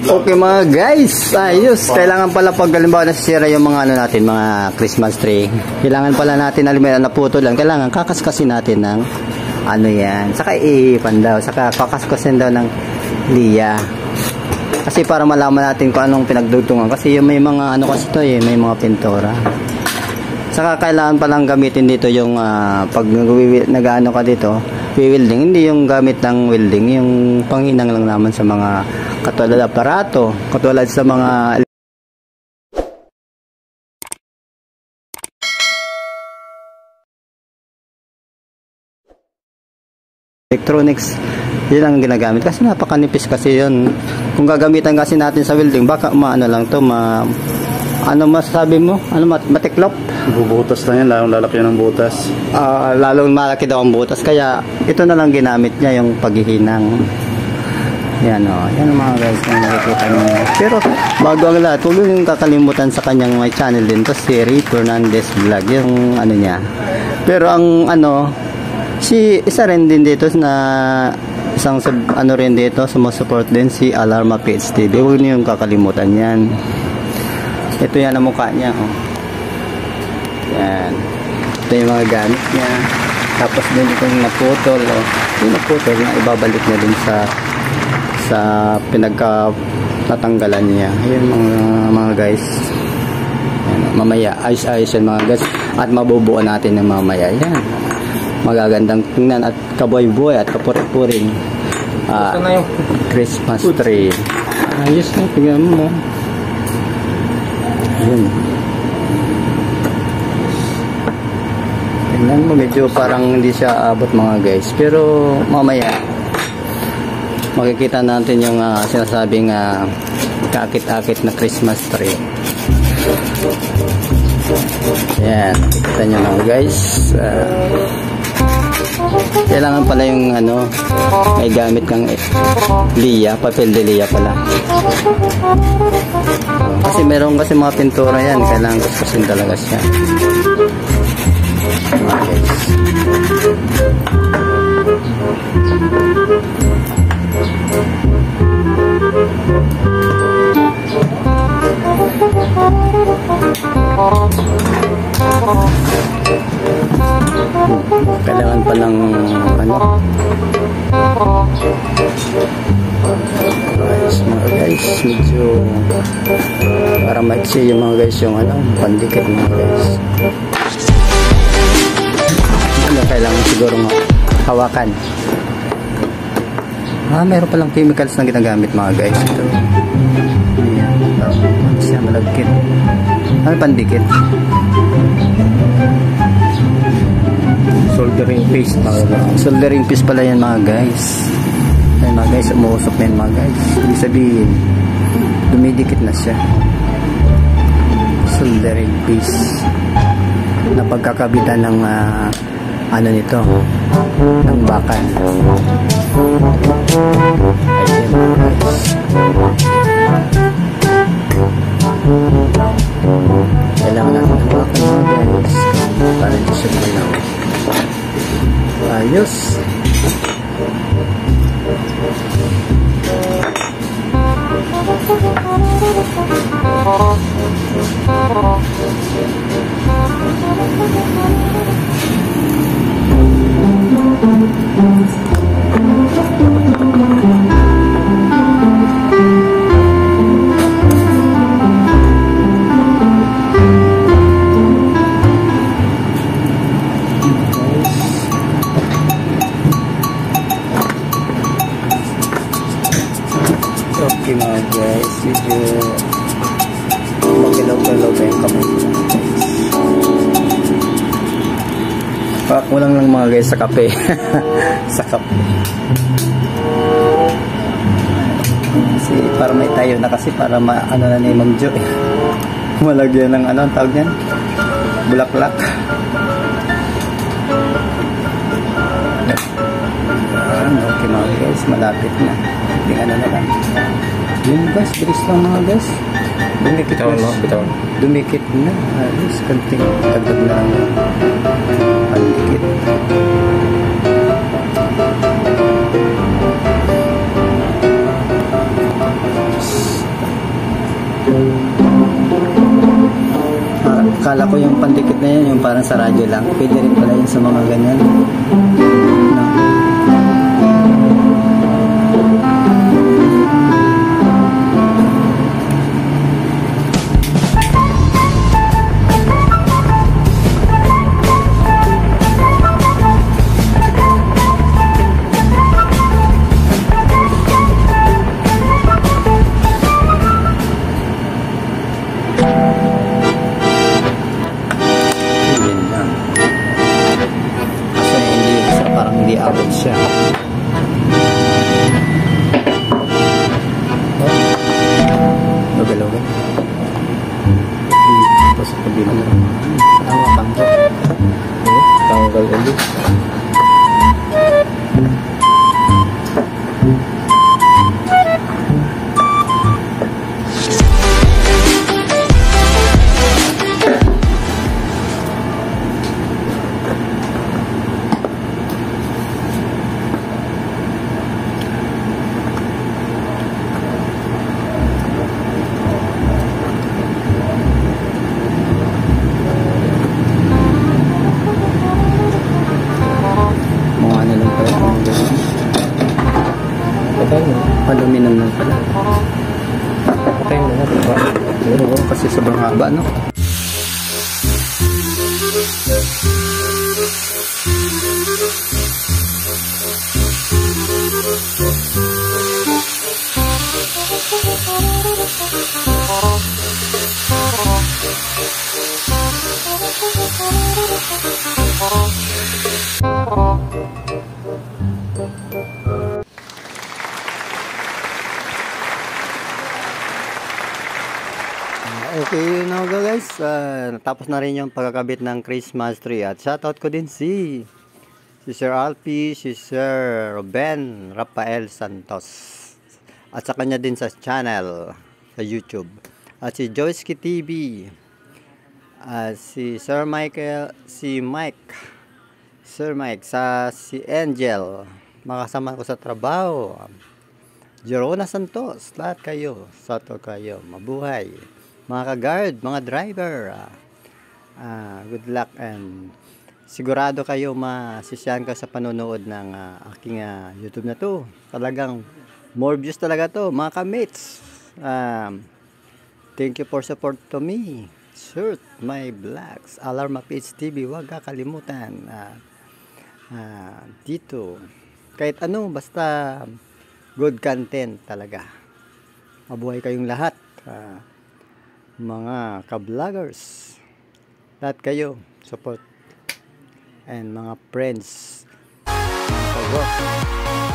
Okay mga guys, ayos. Kailangan pala pag halimbawa nasisira yung mga ano natin, mga Christmas tree. Kailangan pala natin alimbawa naputo lang. Kailangan kakaskasin natin ng ano yan. Saka iipan daw. Saka kakaskasin daw ng liya. Kasi para malaman natin kung anong pinagdugtungan. Kasi yung may mga ano kasi to eh, may mga pintura. Saka kailangan palang gamitin dito yung pag nag-ano ka dito, welding, hindi yung gamit ng welding, yung panghinang lang naman sa mga katulad aparato, katulad sa mga electronics. Yun ang ginagamit kasi napakanipis kasi yun. Kung gagamitan kasi natin sa welding, baka maano lang to, ano masasabi mo? Ano matiklop? Bubutas na yan, lalong lalaki ng butas. Lalong malaki daw ang butas. Kaya ito na lang ginamit niya, yung paghihinang. Yan o. Yan mga guys yung nakikita niyo. Pero bago ang lahat, huwag yung kakalimutan sa kanyang may channel din to, si Ray Fernandez Vlog. Yung ano niya. Pero ang ano, isa rin din dito na isang ano rin dito, sumusupport din si Alarma PHTV. Huwag niyo yung kakalimutan yan. Ito yan ang mukha niya. Oh. Yan. Ito yung mga gamit niya. Tapos din itong naputol. Oh. Yung naputol na ibabalik na din sa pinagkatanggalan niya. Ayun mga guys. Yan, mamaya ayos-ayos yan mga guys. At mabubuo natin ng mamaya. Yan. Magagandang tingnan at kaboy-boy at kapuri-puring Christmas tree. Ayos na. Tingnan mo. Yun. Tingnan mo, medyo parang hindi siya abot mga guys. Pero mamaya makikita natin yung sinasabing kaakit-akit na Christmas tree. Yan, kita nyo mga guys. Kailangan pala yung ano, may gamit kang liya, papel de liya pala. Kasi meron kasi mga pintura yan, kailangan kuskusin talaga siya. Okay. Kailangan pa ng ano, mga guys, medyo para maiksi yung mga guys yung ano, pandikit mga guys. Ano kailangan siguro hawakan. Meron palang chemicals na ginagamit mga guys. Ito. Ayan. Siya malagkit. Ano pandikit? Soldering paste. Soldering paste pala yan mga guys. Ay mga guys, umuusok na yan mga guys. Ibig sabihin, dumidikit na siya. Soldering paste. Na pagkakabitan ng ano nito, ng bakal. Ayan mga guys. Kailangan natin ng bakal mga guys. Para hindi siya malaw. Ayos. Okay mga guys, medyo makilaw-kilaw pa yung kamay guys. Kulang lang mga guys sa kape. Sa kape. Kasi para may tayo na kasi para ano na ni Ma'am Jo eh. Malagyan ng ano ang tawag niyan? Bulaklak. Okay mga guys, malapit na. Tingnan na lang. Yun guys, bilis lang mga guys. Dumikit na. Dumikit na. Ayos, kanting tagdag na lang. Pandikit. Akala ko yung pandikit na yun, yung parang sa radyo lang. Pwede rin pala yun sa mga ganyan. No? Abot siya. Logal-logal. Tapos sa kabila. Tawag ka. Tanggal ulit. Aluminum lang pala. Patay mo na, diba? Oo, kasi sobrang haba, no? Okay, now guys, natapos na rin yung pagkakabit ng Christmas tree at shoutout ko din si Sir Alfie, si Sir Ruben Rafael Santos at sa kanya din sa channel sa YouTube at si Joyski TV, si Sir Michael, si Sir Mike, si Angel, makasama ko sa trabaho, Jerona Santos, lahat kayo, shoutout kayo, mabuhay mga ka-guard, mga driver, good luck and sigurado kayo masisiyahan ka sa panonood ng aking YouTube na to. Talagang more views talaga to mga ka-mates. Thank you for support to me. Shirt my vlogs, Alarma Page TV, huwag kakalimutan dito kahit ano, basta good content talaga. Mabuhay kayong lahat, mga ka-vloggers, lahat kayo, support and mga friends sa work.